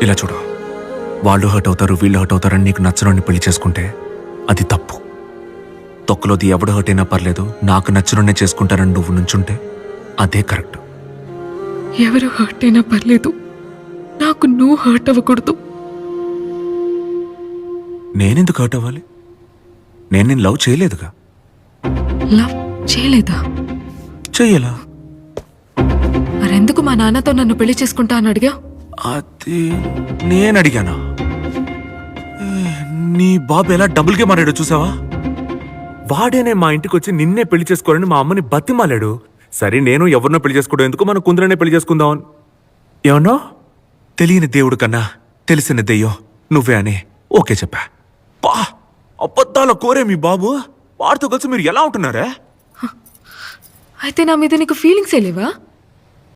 ఇలా చూడు, వాళ్ళు హర్ట్ అవుతారు, వీళ్ళు హర్ట్ అవుతారని నీకు నచ్చనోడిని పెళ్లి చేసుకుంటే అది తప్పు. తొక్కలోది ఎవడు హర్ట్ అయినా పర్లేదు, నాకు నచ్చనోడినే చేసుకుంటారని నువ్వు నుంచుంటే అదే కరెక్ట్. ఎవరు హర్ట్ అయినా పర్లేదు, నాకు నువ్వు హర్ట్ అవ్వకూడదు. నేనెందుకు హర్ట్ అవ్వాలి? నేను లవ్ చేయలేదుగా. లవ్ చేయలేదా? చెయ్యలా. మరెందుకు మా నాన్నతో నన్ను పెళ్లి చేసుకుంటా అని అడిగా? అది నేను అడిగానా? నీ బాబు ఎలా డబుల్ గేమ్ ఆడాడో చూసావా? వాడేనే మా ఇంటికి వచ్చి నిన్నే పెళ్లి చేసుకోవాలని మా అమ్మని బతిమాలాడు. సరే నేను ఎవరినో పెళ్లి చేసుకోవడం ఎందుకు, మన కుందరనే పెళ్లి చేసుకుందాం. ఏమన్నా తెలియని దేవుడు కన్నా తెలిసిన దెయ్యం నువ్వే అని ఓకే చెప్పా. పా అబద్ధాల కోరే మీ బాబు, వాడితో కలిసి మీరు ఎలా ఉంటున్నారే? అయితే నా మీద నీకు ఫీలింగ్సే లేవా?